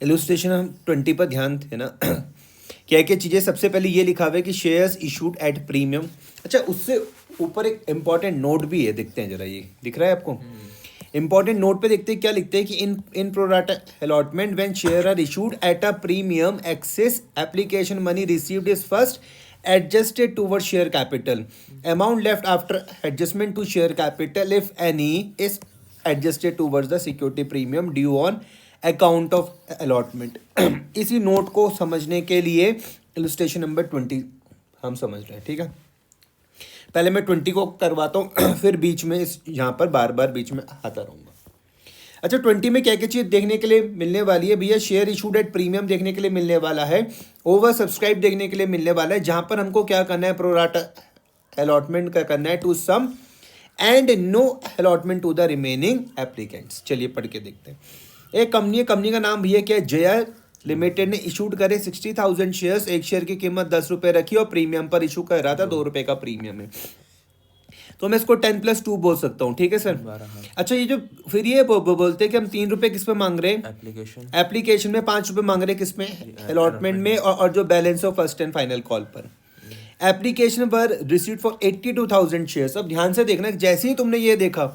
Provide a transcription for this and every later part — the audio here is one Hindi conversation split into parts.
इलस्ट्रेशन हम 20 पर ध्यान थे ना। क्या क्या चीज़ें, सबसे पहले ये लिखा हुआ है कि शेयर्स इशूड एट प्रीमियम। अच्छा, उससे ऊपर एक इंपॉर्टेंट नोट भी है, देखते हैं जरा, ये दिख रहा है आपको? इंपॉर्टेंट नोट पे देखते हैं क्या लिखते हैं कि in pro rata allotment when share are issued at a premium excess application money received is first adjusted towards share capital. Amount left after adjustment to share capital, if any, is adjusted towards the security premium due on account of allotment. इसी नोट को समझने के लिए इलस्ट्रेशन नंबर 20 हम समझ रहे हैं, ठीक है। पहले मैं 20 को करवाता हूँ, फिर बीच में इस यहाँ पर बार बार बीच में आता रहूँगा। अच्छा, 20 में क्या क्या चीज़ देखने के लिए मिलने वाली है भैया? शेयर इशूड एट प्रीमियम देखने के लिए मिलने वाला है, ओवर सब्सक्राइब देखने के लिए मिलने वाला है, जहाँ पर हमको क्या करना है, प्रोराटा अलॉटमेंट का करना है to some and no allotment to the remaining applicants. चलिए पढ़ के देखते हैं। एक कंपनी का नाम भैया क्या है? जया लिमिटेड ने इशूड करे 60,000 शेयर्स। एक शेयर की कीमत 10 रुपये रखी और प्रीमियम पर इशू कर रहा था, 2 रुपये का प्रीमियम है, तो मैं इसको 10+2 बोल सकता हूँ, ठीक है सर। अच्छा, ये जो फिर ये बोलते हैं कि हम 3 रुपये किस पे मांग रहे हैं? एप्लीकेशन में 5 रुपये मांग रहे हैं, किस में? अलॉटमेंट में, और जो बैलेंस हो फर्स्ट एंड फाइनल कॉल पर। एप्लीकेशन पर रिसीव्ड फॉर 82,000 शेयर्स। अब ध्यान से देखना, जैसे ही तुमने ये देखा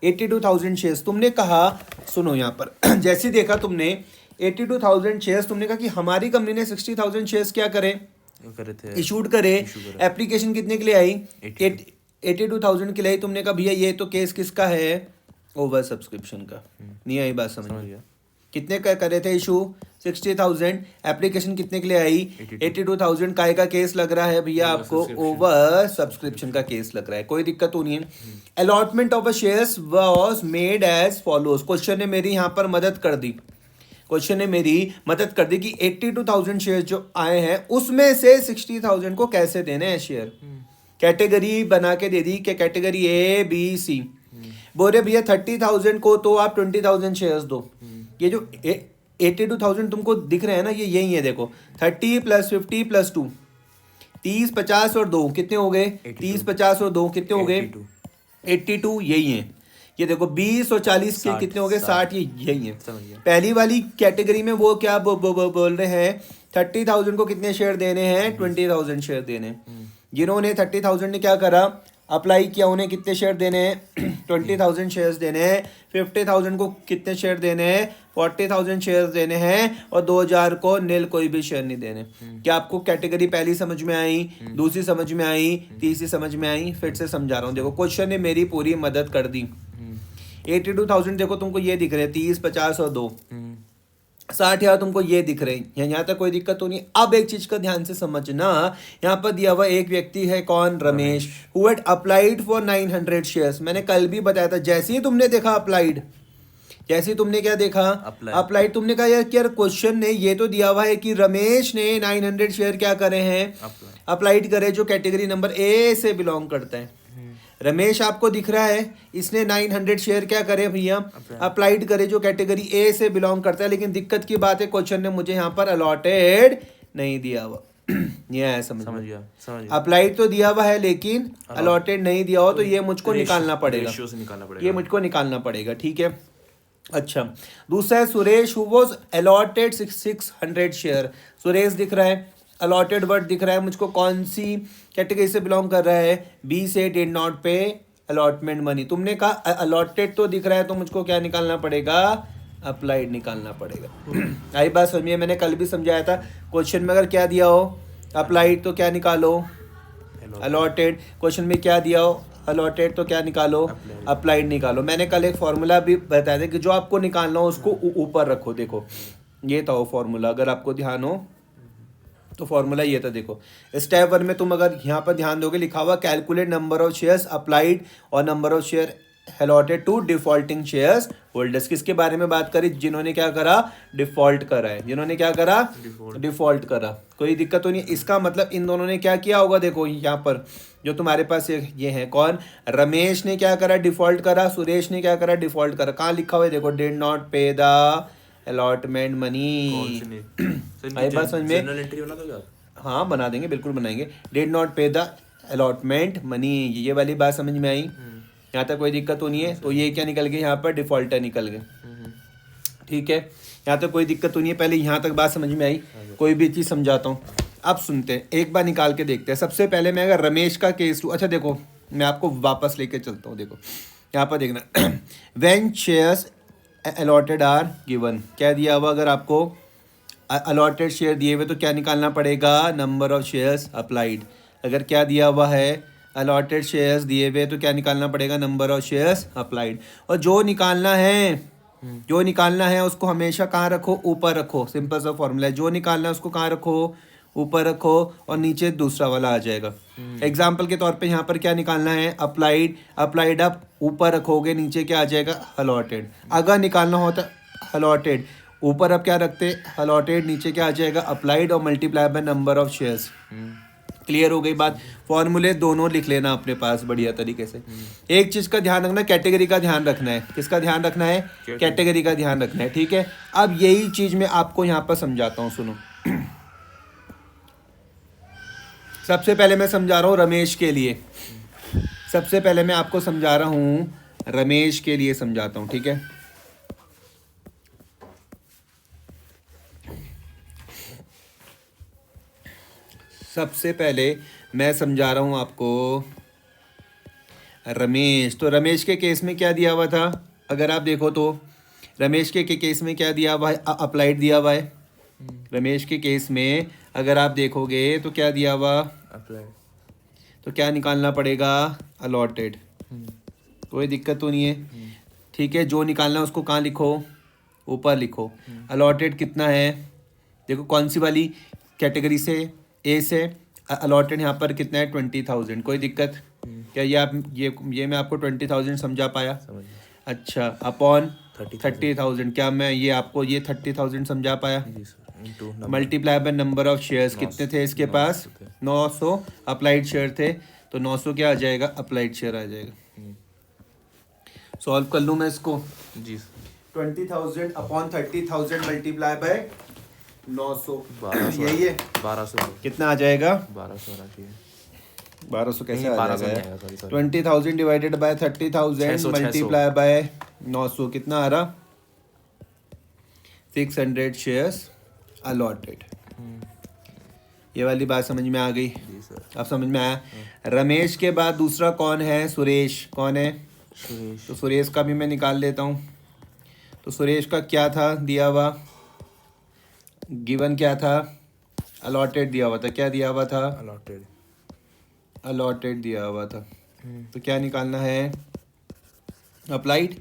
82,000 शेयर्स, तुमने कहा, सुनो यहाँ पर, जैसे ही देखा तुमने 82,000 शेयर्स, तुमने कहा कि हमारी कंपनी ने 60,000 शेयर्स क्या करे थे, इशूड करे। एप्लीकेशन कितने के लिए आई? 82,000 के लिए। तुमने कहा भैया ये तो केस किसका है? ओवर सब्सक्रिप्शन का। नहीं आई बात समझ में? कितने का करे थे इशू? 60,000। एप्लीकेशन कितने के लिए आई? 82,000। काय का केस लग रहा है भैया आपको? ओवर सब्सक्रिप्शन का केस लग रहा है, कोई दिक्कत तो नहीं है। Allotment of a shares was made as follows. Question ने मेरी यहाँ पर मदद कर दी, क्वेश्चन ने मेरी मदद कर दी कि 82,000 शेयर जो आए हैं उसमें से 60,000 को कैसे देने हैं शेयर। कैटेगरी बना के दे दी कि कैटेगरी ए बी सी। बोल रहे भैया 30,000 को तो आप 20,000 शेयर्स दो। ये जो 82,000 तुमको दिख रहे हैं ना, ये यही है, देखो 30 + 50 + 2, 30, 50 और 2 कितने हो गए? 30, 50 और 2 कितने हो गए? 82। यही है, ये देखो 20 और 40 के कितने हो गए? 60। ये यही है। पहली वाली कैटेगरी में वो क्या बोल रहे हैं, 30,000 को कितने शेयर देने हैं? 20,000 शेयर देने। जिन्होंने 30,000 ने क्या करा, अप्लाई किया, उन्हें कितने शेयर देने हैं? 20,000 शेयर्स देने हैं। 50,000 को कितने शेयर देने हैं? 40,000 शेयर्स देने हैं। और 2,000 को नील, कोई भी शेयर नहीं देने। क्या आपको कैटेगरी पहली समझ में आई, दूसरी समझ में आई, तीसरी समझ में आई? फिर से समझा रहा हूँ, देखो क्वेश्चन ने मेरी पूरी मदद कर दी। 82,000 देखो तुमको ये दिख रहे हैं, 30, 50 और 2, 60,000 तुमको ये दिख रहे हैं। यहाँ तक कोई दिक्कत तो नहीं। अब एक चीज का ध्यान से समझना, यहाँ पर दिया हुआ एक व्यक्ति है, कौन? Ramesh, who had applied for 900 shares. मैंने कल भी बताया था, जैसे ही तुमने देखा अप्लाइड, जैसे ही तुमने क्या देखा? अप्लाइड। तुमने कहा यार क्वेश्चन ने ये तो दिया हुआ है कि रमेश ने 900 शेयर क्या करे हैं? अप्लाइड करे, जो कैटेगरी नंबर ए से बिलोंग करता है। रमेश आपको दिख रहा है, इसने 900 शेयर क्या करे भैया? अप्लाइड करे, जो कैटेगरी ए से बिलोंग करता है। लेकिन दिक्कत की बात है, क्वेश्चन ने मुझे यहाँ पर अलॉटेड नहीं दिया हुआ। ये है, समझ गया। अप्लाइड तो दिया हुआ है लेकिन अलॉटेड नहीं दिया हो, तो ये मुझको निकालना पड़ेगा, ये मुझको निकालना पड़ेगा, ठीक है। अच्छा, दूसरा है Suresh, who was allotted 600 share. Suresh दिख रहा है, अलॉटेड वर्ड दिख रहा है मुझको, कौन सी कैटेगरी से बिलोंग कर रहा है? बी से, डिड नॉट पे अलॉटमेंट मनी। तुमने कहा अलॉटेड तो दिख रहा है, तो मुझको क्या निकालना पड़ेगा? अप्लाइड निकालना पड़ेगा। आई बात समझिए, मैंने कल भी समझाया था, क्वेश्चन में अगर क्या दिया हो अप्लाइड तो क्या निकालो? अलॉटेड। क्वेश्चन में क्या दिया हो अलॉटेड तो क्या निकालो? अप्लाइड निकालो। मैंने कल एक फॉर्मूला भी बताया था कि जो आपको निकालना हो उसको ऊपर रखो। देखो ये था वो फॉर्मूला, अगर आपको ध्यान हो तो फॉर्मूला ये था। देखो स्टेप 1 में तुम अगर यहाँ पर ध्यान दोगे, लिखा हुआ calculate number of shares applied और number of share allotted to defaulting shares holders. किसके बारे में बात करी? जिन्होंने क्या करा? डिफॉल्ट करा है। जिन्होंने क्या करा? डिफॉल्ट करा। कोई दिक्कत तो नहीं। इसका मतलब इन दोनों ने क्या किया होगा? देखो यहाँ पर जो तुम्हारे पास ये है, कौन? रमेश ने क्या करा? डिफॉल्ट करा। सुरेश ने क्या करा? डिफॉल्ट करा। कहाँ लिखा हुआ है? देखो डिड नॉट पे द अलॉटमेंट मनी। आई बात समझ में? हाँ बना देंगे, बिल्कुल बनाएंगे। डिड नॉट पे द अलॉटमेंट मनी, ये वाली बात समझ में आई? यहाँ तक कोई दिक्कत तो नहीं है। तो ये क्या निकल गया यहाँ पर? डिफॉल्टर निकल गए। ठीक है, यहाँ तक कोई दिक्कत तो नहीं है। पहले यहाँ तक बात समझ में आई, कोई भी चीज़ समझाता हूँ। अब सुनते हैं, एक बार निकाल के देखते हैं। सबसे पहले मैं अगर रमेश का केस लूँ, अच्छा देखो मैं आपको वापस लेके चलता हूँ। देखो यहाँ पर देखना when shares allotted are given, क्या दिया हुआ, अगर आपको अलॉटेड शेयर दिए हुए तो क्या निकालना पड़ेगा, नंबर ऑफ शेयर्स अप्लाइड। अगर क्या दिया हुआ है, अलॉटेड शेयर्स दिए हुए तो क्या निकालना पड़ेगा, नंबर ऑफ शेयर्स अप्लाइड। और जो निकालना है उसको हमेशा कहाँ रखो, ऊपर रखो। सिंपल सा फॉर्मूला है, जो निकालना है उसको कहाँ रखो, ऊपर रखो, और नीचे दूसरा वाला आ जाएगा। एग्जाम्पल के तौर पे यहाँ पर क्या निकालना है, अप्लाइड आप ऊपर रखोगे, नीचे क्या आ जाएगा, अलॉटेड। अगर निकालना होता अलॉटेड, ऊपर अब क्या रखते, अलॉटेड, नीचे क्या आ जाएगा, अप्लाइड, और multiply by number of shares. Clear हो गई बात। फॉर्मूले दोनों लिख लेना अपने पास बढ़िया तरीके से। एक चीज का ध्यान रखना, कैटेगरी का ध्यान रखना है। किसका ध्यान रखना है, कैटेगरी का ध्यान रखना है, ठीक है। अब यही चीज मैं आपको यहाँ पर समझाता हूँ, सुनो। सबसे पहले मैं समझा रहा हूँ रमेश के लिए, सबसे पहले मैं आपको समझा रहा हूँ रमेश के लिए समझाता हूँ, ठीक है। सबसे पहले मैं समझा रहा हूँ आपको रमेश। तो रमेश के केस में क्या दिया हुआ था, अगर आप देखो तो रमेश के केस में क्या दिया हुआ है, अप्लाइड दिया हुआ है। रमेश के केस में अगर आप देखोगे तो क्या दिया हुआ, अप्लाइड, तो क्या निकालना पड़ेगा, अलॉटेड। कोई दिक्कत तो नहीं है, ठीक है। जो निकालना है उसको कहाँ लिखो, ऊपर लिखो। अलॉटेड कितना है, देखो कौन सी वाली कैटेगरी से, ए से। अलॉटेड यहाँ पर कितना है, 20,000। कोई दिक्कत क्या, ये आप ये मैं आपको 20,000 समझा पाया, समझ अच्छा। अपॉन 30,000, 30,000, क्या मैं ये आपको ये 30,000 समझा पाया। जी sir, into multiply by number of shares, कितने थे इसके पास, 900 अप्लाइड शेयर थे, तो 900 क्या आ जाएगा, अप्लाइड शेयर आ जाएगा। सॉल्व कर लूँ मैं इसको, जी सर। 20,000 अपॉन 30,000 मल्टीप्लाई बाय 900, 1200 यही है। 1200 कितना आ जाएगा, 1200 आना चाहिए। 1200 कैसे नहीं, आ 1200 नहीं जाएगा, आएगा, sorry 20,000 divided by 30,000 600, multiply by 900, कितना आ रहा, 600 शेयर्स अलॉटेड। ये वाली बात समझ में आ गई, जी सर। अब समझ में आया। रमेश के बाद दूसरा कौन है, सुरेश। कौन है, सुरेश, तो सुरेश का भी मैं निकाल लेता हूँ। तो सुरेश का क्या था दिया हुआ, गिवन क्या था, अलॉटेड दिया हुआ था। क्या दिया हुआ था, अलॉटेड, अलॉटेड दिया हुआ था। तो क्या निकालना है, अप्लाइड,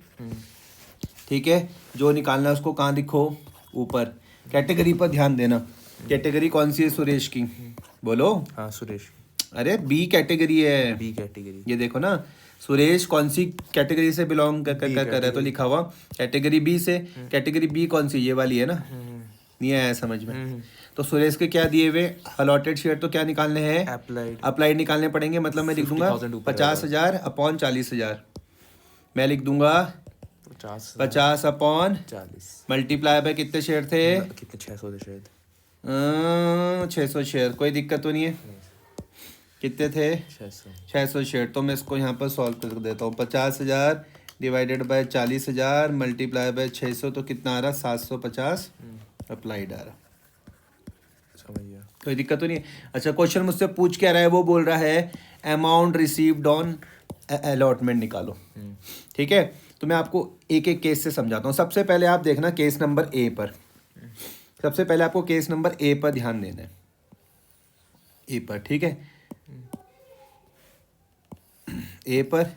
ठीक है। जो निकालना है उसको कहाँ लिखो, ऊपर। कैटेगरी पर ध्यान देना, कैटेगरी कौन सी है सुरेश की, बोलो। हाँ सुरेश, अरे बी कैटेगरी है, बी कैटेगरी। ये देखो ना, सुरेश कौन सी कैटेगरी से बिलोंग कर रहा है, तो लिखा हुआ कैटेगरी बी से। कैटेगरी बी कौन सी, ये वाली है ना, नहीं आया समझ में। तो सुरेश के क्या दिए हुए, अलॉटेड शेयर, तो क्या निकालने हैं, अप्लाइड, अप्लाइड निकालने पड़ेंगे। मतलब मैं लिख दूंगा 50,000 अपॉन 40,000। मैं लिख दूंगा 50 अपॉन 40, मल्टीप्लाई बाय कितने शेयर थे, कितने, 600 थे शायद, 600 शेयर। कोई दिक्कत तो नहीं है, कितने थे, 600 शेयर। तो मैं इसको यहाँ पर सॉल्व कर देता हूँ। 50,000 डिवाइडेड बाय 40,000 मल्टीप्लाई बाय 600, तो कितना आ रहा, 750 अप्लाइड आ रहा। समझ गया, कोई दिक्कत तो नहीं है। अच्छा, क्वेश्चन मुझसे पूछ क्या रहा है, वो बोल रहा है अमाउंट रिसीव्ड ऑन अलॉटमेंट निकालो, ठीक है। तो मैं आपको एक एक केस से समझाता हूँ। सबसे पहले आप देखना केस नंबर ए पर, सबसे पहले आपको केस नंबर ए पर ध्यान देना है, ए पर, ठीक है, ए पर।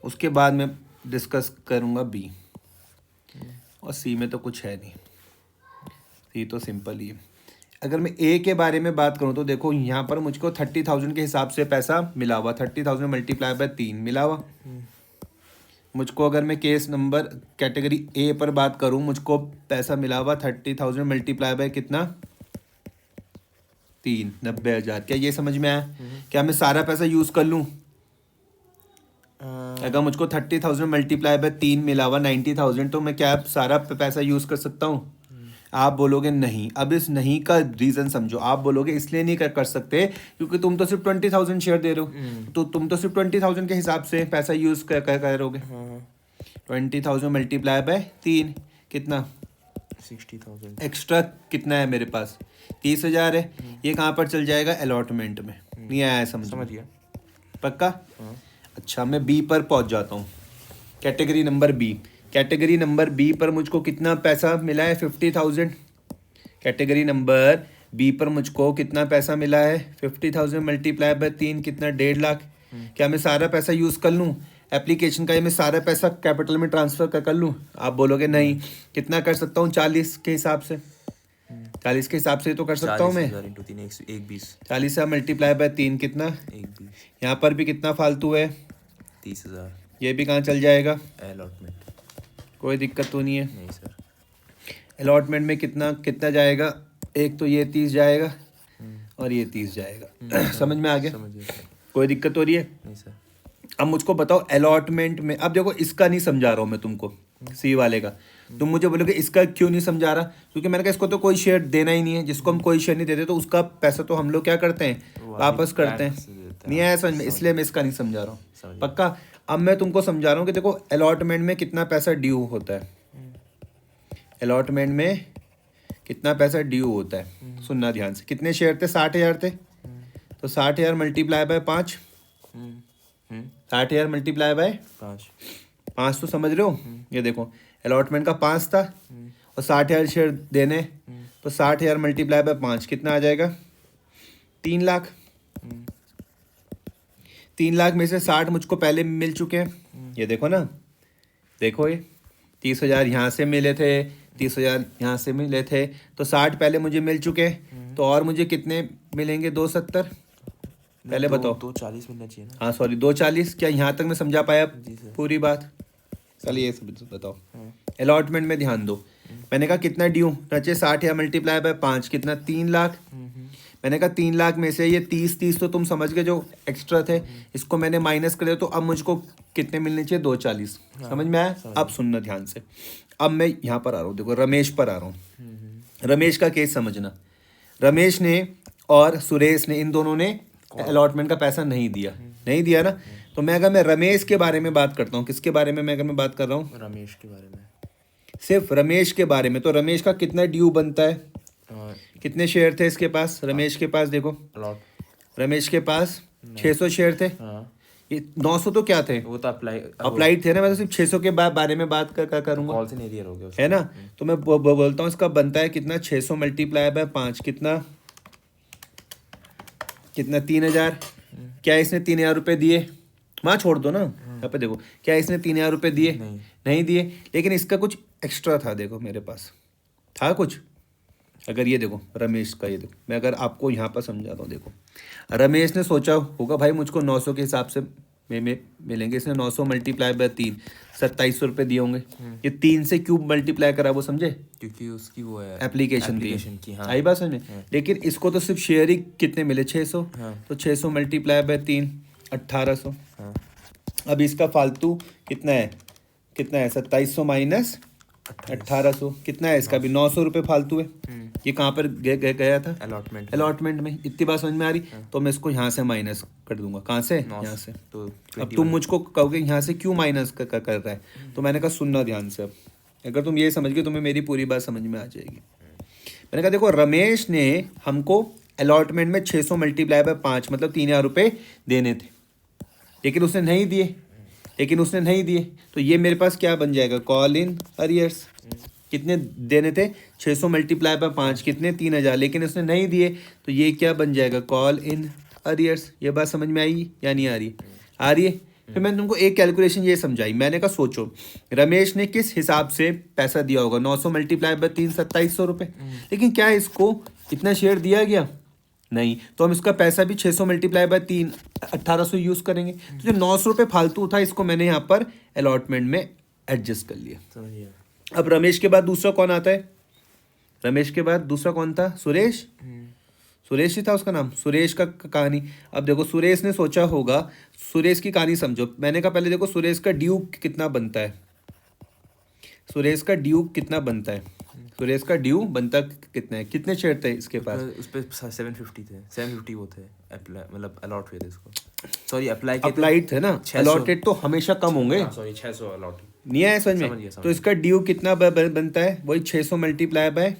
उसके बाद मैं डिस्कस करूँगा बी, और सी में तो कुछ है नहीं, सी तो सिंपल ही है। अगर मैं ए के बारे में बात करूँ तो देखो यहाँ पर मुझको 30,000 के हिसाब से पैसा मिला हुआ, 30,000 मल्टीप्लाई बाय 3 मिला हुआ मुझको। अगर मैं केस नंबर कैटेगरी ए पर बात करूँ, मुझको पैसा मिला हुआ 30,000 मल्टीप्लाई बाय कितना, 3, 90,000। क्या ये समझ में आया, क्या मैं सारा पैसा यूज़ कर लूँ। अगर मुझको 30,000 मल्टीप्लाई बाय 3 मिला हुआ 90,000, तो मैं क्या सारा पैसा यूज़ कर सकता हूँ। आप बोलोगे नहीं। अब इस नहीं का रीज़न समझो। आप बोलोगे इसलिए नहीं कर सकते क्योंकि तुम तो सिर्फ 20,000 शेयर दे रहे हो, तो तुम तो सिर्फ 20,000 के हिसाब से पैसा यूज़ करोगे। 20,000 मल्टीप्लाई बाय 3 कितना, 60,000। एक्स्ट्रा कितना है मेरे पास? 30,000 है। ये कहाँ पर चल जाएगा? अलॉटमेंट में। नहीं आया समझ समझ में? गया। पक्का? हाँ। अच्छा, मैं बी पर पहुंच जाता हूँ। Category number B. Category number B पर मुझको कितना पैसा मिला है? 50,000। कैटेगरी नंबर बी पर मुझको कितना पैसा मिला है? 50,000 मल्टीप्लाई बाय 3 कितना? 1.5 लाख। क्या मैं सारा पैसा यूज़ कर लूँ एप्लीकेशन का? ये मैं सारा पैसा कैपिटल में ट्रांसफ़र कर लूँ? आप बोलोगे नहीं। कितना कर सकता हूँ? 40 के हिसाब से। 40 के हिसाब से तो कर सकता हूँ मैं। 40,000 इंटू 3 एक 20। 40 से मल्टीप्लाई बाय 3 कितना? एक 20। यहाँ पर भी कितना फालतू है? 30,000 ये भी कहाँ चल जाएगा? अलॉटमेंट। कोई दिक्कत तो नहीं है। नहीं सर। अलॉटमेंट में कितना कितना जाएगा? एक तो ये 30 जाएगा और ये 30 जाएगा। समझ में आ गया? समझ गया सर। कोई दिक्कत हो रही है? नहीं सर। अब मुझको बताओ अलॉटमेंट में। अब देखो, इसका नहीं समझा रहा हूँ मैं तुमको, सी वाले का। तुम मुझे बोलोगे इसका क्यों नहीं समझा रहा? क्योंकि मैंने कहा इसको तो कोई शेयर देना ही नहीं है। जिसको हम कोई शेयर नहीं देते तो उसका पैसा तो हम लोग क्या करते हैं? वापस करते हैं। नहीं आया समझ में? इसलिए मैं इसका नहीं समझा रहा हूँ। पक्का? अब मैं तुमको समझा रहा हूँ कि देखो अलॉटमेंट में कितना पैसा ड्यू होता है। अलॉटमेंट में कितना पैसा ड्यू होता है, सुनना ध्यान से। कितने शेयर थे? 60,000 थे। तो 60,000 मल्टीप्लाई बाय 5। 60,000 मल्टीप्लाई बाय 5 तो समझ रहे हो? ये देखो, अलॉटमेंट का 5 था और 60,000 शेयर देने। तो 60,000 मल्टीप्लाई बाय 5 कितना आ जाएगा? 3 लाख। 3 लाख में से 60 मुझको पहले मिल चुके हैं। ये देखो ना, देखो ये 30,000 यहाँ से मिले थे, 30,000 यहाँ से मिले थे, तो 60 पहले मुझे मिल चुके। तो और मुझे कितने मिलेंगे? 270। पहले बताओ। 240 मिलना चाहिए ना। हाँ सॉरी, 240। क्या यहाँ तक मैं समझा पाया जी सर। पूरी बात? चलिए ये सब बताओ। अलॉटमेंट में ध्यान दो। मैंने कहा कितना ड्यू? रचे 60,000 मल्टीप्लाई बाय 5 कितना? 3 लाख। मैंने कहा 3 लाख में से ये 30 तो तुम समझ गए जो एक्स्ट्रा थे, इसको मैंने माइनस कर दिया। तो अब मुझको कितने मिलने चाहिए? 240। समझ में आया? अब सुनना ध्यान से। अब मैं यहाँ पर आ रहा हूँ, देखो रमेश पर आ रहा हूँ। रमेश का केस समझना। रमेश ने और सुरेश ने, इन दोनों ने अलॉटमेंट का पैसा नहीं दिया। नहीं दिया ना? तो मैं अगर मैं रमेश के बारे में बात करता हूँ, किसके बारे में मैं बात कर रहा हूँ? रमेश के बारे में। सिर्फ रमेश के बारे में। तो रमेश का कितना ड्यू बनता है? और कितने शेयर थे इसके पास? रमेश के पास देखो, अलॉट। रमेश के पास 600 शेयर थे। हाँ। ये 900 तो क्या थे? वो तो अप्लाइड थे ना। मैं तो सिर्फ 600 के बारे में बात करूंगा, कॉल से नहीं दिया हो गया है ना? तो मैं बोलता हूँ इसका बनता है कितना? 600 मल्टीप्लाई बाय 5 कितना? कितना? 3,000। क्या इसने 3,000 रुपये दिए? वहाँ छोड़ दो ना, यहाँ पे देखो। क्या इसने 3,000 रुपये दिए? नहीं दिए। लेकिन इसका कुछ एक्स्ट्रा था, देखो मेरे पास था कुछ। अगर ये देखो रमेश का, ये देखो, मैं अगर आपको यहाँ पर समझाता हूँ। देखो, रमेश ने सोचा होगा भाई मुझको 900 के हिसाब से में मिलेंगे। इसने 900 मल्टीप्लाई बाय 3 2700 रुपये दिए होंगे। ये 3 से क्यूब मल्टीप्लाई करा, वो समझे? क्योंकि उसकी वो है एप्लीकेशन की। हाँ। आई बात समझ में? लेकिन इसको तो सिर्फ शेयर ही कितने मिले? 600। तो 600 मल्टीप्लाई बाय 3 1800। हाँ। अब इसका फालतू कितना है? कितना है? 2700 माइनस 1800 कितना है? इसका भी 900 रुपये फालतू है। ये कहाँ पर गया था? अलॉटमेंट में। इतनी बात समझ में आ रही? तो मैं इसको यहाँ से माइनस कर दूंगा। कहाँ से? यहाँ से। तो अब तुम मुझको कहोगे यहाँ से क्यों माइनस कर रहा है? तो मैंने कहा सुनना ध्यान से। अब अगर तुम ये समझ गए तुम्हें मेरी पूरी बात समझ में आ जाएगी। मैंने कहा देखो, रमेश ने हमको अलॉटमेंट में 600 मल्टीप्लाई बाय 5 मतलब 3,000 रुपये देने थे, लेकिन उसने नहीं दिए। तो ये मेरे पास क्या बन जाएगा? Call in arrears. कितने देने थे? 600 मल्टीप्लाई बाय 5 कितने? 3,000। लेकिन उसने नहीं दिए, तो ये क्या बन जाएगा? Call in arrears. ये बात समझ में आई या नहीं आ रही? आ रही है। फिर मैंने तुमको एक कैलकुलेशन ये समझाई। मैंने कहा सोचो रमेश ने किस हिसाब से पैसा दिया होगा? 900 मल्टीप्लाई बाय 3 2700 रुपये। लेकिन क्या इसको इतना शेयर दिया गया? नहीं। तो हम इसका पैसा भी 600 मल्टीप्लाई बाय 3 1800 यूज़ करेंगे। तो जो 900 रुपये फालतू था, इसको मैंने यहाँ पर अलॉटमेंट में एडजस्ट कर लिया। समझिए। अब रमेश के बाद दूसरा कौन आता है? रमेश के बाद दूसरा कौन था? सुरेश। सुरेश ही था उसका नाम। सुरेश का कहानी। अब देखो, सुरेश ने सोचा होगा, सुरेश की कहानी समझो। मैंने कहा पहले देखो सुरेश का ड्यू कितना बनता है। सुरेश का ड्यू कितना बनता है? सुरेश का ड्यू बनता कितना है? कितने शेयर थे इसके पास? उस पे 750 थे। 750 वो थे मतलब अलॉट हुए थे इसको। सॉरी, अप्लाई अप्लाइड थे ना। अलॉटेड तो हमेशा कम होंगे। Sorry 600 allot. नहीं आया समझ समझ में? गया, समझ तो इसका ड्यू कितना बनता है? वही 600 मल्टीप्लाई बाय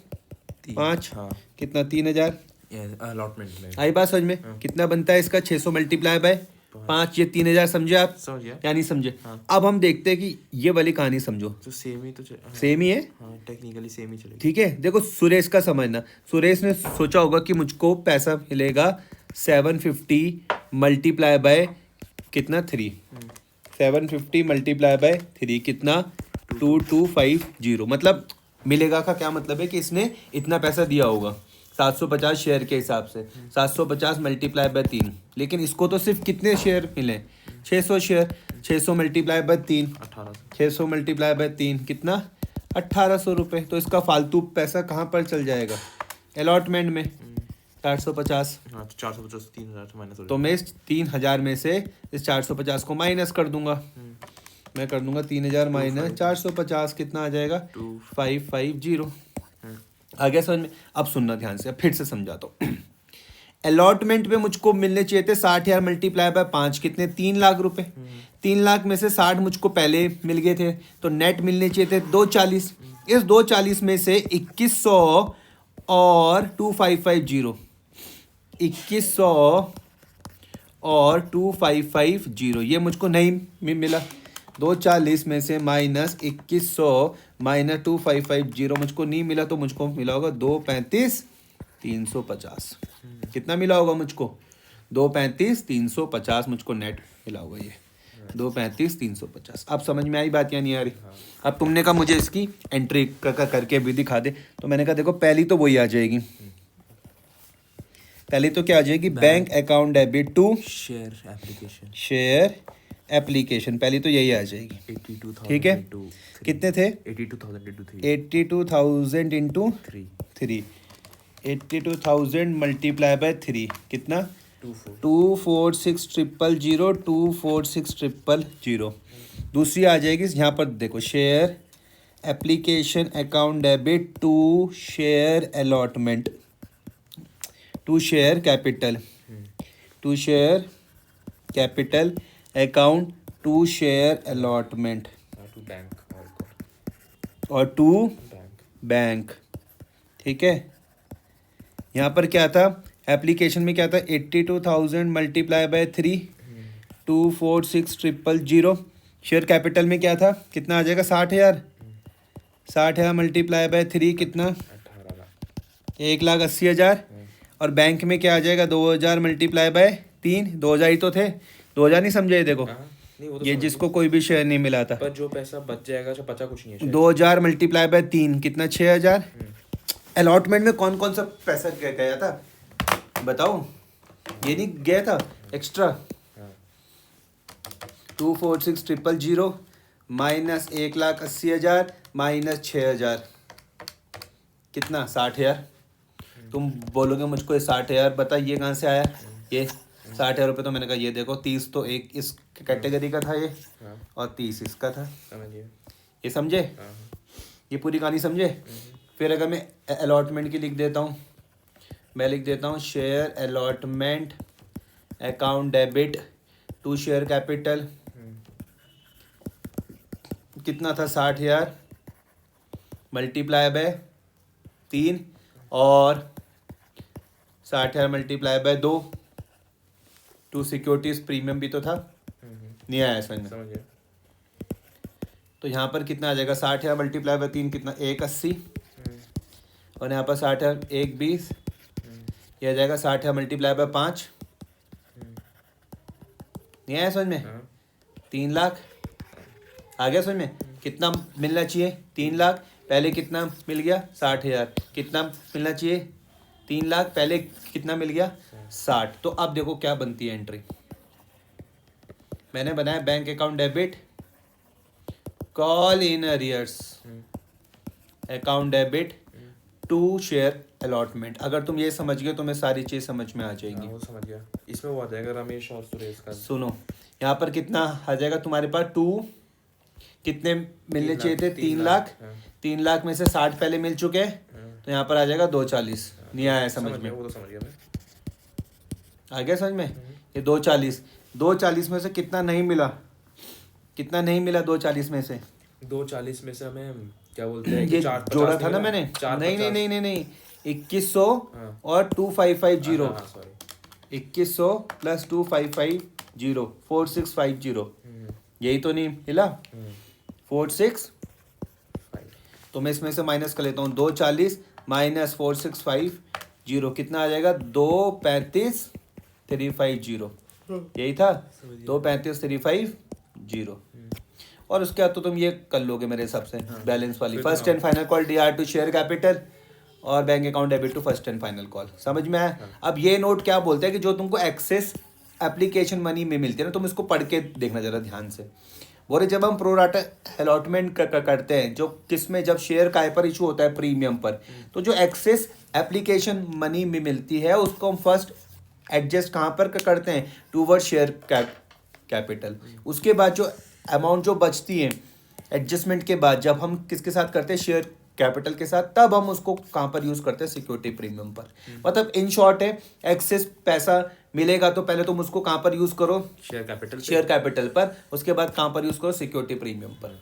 5, हाँ कितना 3000। अलॉटमेंट में आई बात समझ में? कितना बनता है इसका? 600 मल्टीप्लाई बाय 5, ये 3000। समझे आप समझ गया। या नहीं समझे? हाँ। अब हम देखते हैं कि ये वाली कहानी समझो। तो सेम ही तो सेम ही है, हाँ टेक्निकली सेम ही चलेगी। ठीक है। देखो सुरेश का समझना, सुरेश ने सोचा होगा कि मुझको पैसा मिलेगा 750 मल्टीप्लाई बाय कितना 3, 750 मल्टीप्लाई बाय 3 कितना 2250। मतलब मिलेगा का क्या मतलब है कि इसने इतना पैसा दिया होगा 750 शेयर के हिसाब से, 750 मल्टीप्लाई बाय 3। लेकिन इसको तो सिर्फ कितने शेयर मिले? 600 share. 600 multiply by 3, 600 multiply by 3 कितना 1800 रुपये। तो इसका फालतू पैसा कहाँ पर चल जाएगा? अलॉटमेंट में 450। हाँ तो 450 3000 से माइनस हो तो मैं इस 3000 में से इस 450 को माइनस कर दूंगा। मैं कर दूंगा 3000 माइनस 450, कितना आ जाएगा? 2550। आ गया समझ में? अब सुनना ध्यान से, अब फिर से समझाता हूँ। अलॉटमेंट में मुझको मिलने चाहिए थे 60,000 मल्टीप्लाई बाय 5, कितने 3 लाख रुपए। 3 लाख में से 60 मुझको पहले मिल गए थे, तो नेट मिलने चाहिए थे 240। इस 240 में से 2100 और 2550, 2100 और 2550 ये मुझको नहीं मिला। 240 में से माइनस 2100 माइनस 2550 मुझको नहीं मिला, तो मुझको मिला होगा 235 350। कितना मिला होगा मुझको? 235 350 मुझको नेट मिला होगा। ये 235 350। अब समझ में आई बात या नहीं आ रही? अब तुमने कहा मुझे इसकी एंट्री करके भी दिखा दे, तो मैंने कहा देखो पहली तो वही आ जाएगी। पहली तो क्या आ जाएगी? Bank account debit to share application, share application, पहली तो यही आ जाएगी। 82,000 ठीक है। into three. कितने थे? 82,000 into 3 82,000 इंटू 3 3, 82,000 मल्टीप्लाई बाय 3 कितना 24 246000 246000। दूसरी आ जाएगी यहाँ पर देखो, share application account debit to share allotment to share capital, to share capital account to share allotment to bank और टू बैंक। बैंक। ठीक है। यहाँ पर क्या था? एप्लीकेशन में क्या था? 82,000 मल्टीप्लाई बाय 3 246000। शेयर कैपिटल में क्या था? कितना आ जाएगा? 60,000। 60,000 मल्टीप्लाई बाय 3 कितना 18 लाख। 1,80,000। और बैंक में क्या आ जाएगा? 2,000 मल्टीप्लाई बाय 3, 2,000 ही तो थे। 2,000 नहीं समझे? देखो नहीं वो तो ये समझ जिसको कोई भी शेयर नहीं मिला था, पर जो पैसा बच जाएगा अच्छा बचा कुछ नहीं है शायद। 2,000 मल्टीप्लाई बाय 3 कितना 6,000। अलॉटमेंट में कौन कौन सा पैसा गया था बताओ? ये नहीं गया था एक्स्ट्रा? 246,000 माइनस 1,80,000 माइनस 6,000 कितना 60,000। तुम बोलोगे मुझको ये 60,000 बता ये कहाँ से आया? ये 60,000 रुपये तो मैंने कहा ये देखो 30 तो एक इस कैटेगरी का था ये, और 30 इसका था। समझिए। ये समझे? ये पूरी कहानी समझे? फिर अगर मैं अलॉटमेंट की लिख देता हूँ, मैं लिख देता हूँ share allotment account debit to share capital कितना था 60,000 मल्टीप्लाई बाय 3 और 60,000 multiply by 2 to securities premium भी तो था। नहीं आया समझ में? समझिए। तो यहाँ पर कितना आ जाएगा? 60,000 मल्टीप्लाई बाय 3 कितना 180, और यहाँ पर 60,000 120, यह आ जाएगा 60,000 मल्टीप्लाई बाय 5। नहीं आया समझ में? 3 लाख। आ गया समझ में? कितना मिलना चाहिए? 3 लाख। पहले कितना मिल गया? 60,000। कितना मिलना चाहिए? 3 लाख। पहले कितना मिल गया? 60। तो अब देखो क्या बनती है एंट्री। मैंने बनाया bank account debit call in arrears account debit to share allotment. अगर तुम ये समझ गए तो मैं सारी चीज समझ में आ जाएंगी। वो समझ गया। इसमें वो आ जाएगा रमेश और सुरेश का। सुनो यहाँ पर कितना आ जाएगा तुम्हारे पास? 2 कितने मिलने चाहिए थे? 3 लाख। 3 लाख में से 60 पहले मिल चुके हैं, तो यहाँ पर आ जाएगा 240। नहीं आया समझ में? वो तो समझ गया मैं। आ गया समझ में? ये 240 में से कितना नहीं मिला? कितना नहीं मिला 240 में से? 240 में से हमें क्या बोलते हैं ये कि 450 जोड़ा था ना निकला? मैंने, 450 नहीं नहीं नहीं नहीं नहीं, 2100 हाँ। और 2550, हाँ, सॉरी 2100 प्लस 2550, 4650, यही तो नहीं हिला, 46, तो मैं इसमें से माइनस कर लेता हूँ, 240 माइनस 4650 कितना आ जाएगा, 235 350, यही था, 235 350, और उसके बाद तो तुम ये कर लोगे मेरे हिसाब से बैलेंस वाली, फिर तो first and final call DR to share capital और bank account debit to first and final call, समझ में आया। अब ये नोट क्या बोलते हैं कि जो तुमको एक्सेस एप्लीकेशन मनी में मिलती है ना, तुम इसको पढ़ के देखना जरा ध्यान से। बोले जब हम प्रो राटा अलॉटमेंट करते हैं, जो किसमें, जब शेयर काय पर इशू होता है प्रीमियम पर, तो जो एक्सेस एप्लीकेशन मनी में मिलती है उसको हम फर्स्ट एडजस्ट कहाँ पर करते हैं, टूवर्ड शेयर कैपिटल। उसके बाद जो अमाउंट जो बचती है एडजस्टमेंट के बाद, जब हम किसके साथ करते हैं, शेयर कैपिटल के साथ, तब हम उसको कहाँ पर यूज़ करते हैं, सिक्योरिटी प्रीमियम पर। मतलब इन शॉर्ट है, एक्सेस पैसा मिलेगा तो पहले तुम उसको कहाँ पर यूज़ करो, शेयर कैपिटल शेयर कैपिटल पर, उसके बाद कहाँ पर यूज़ करो, सिक्योरिटी प्रीमियम पर।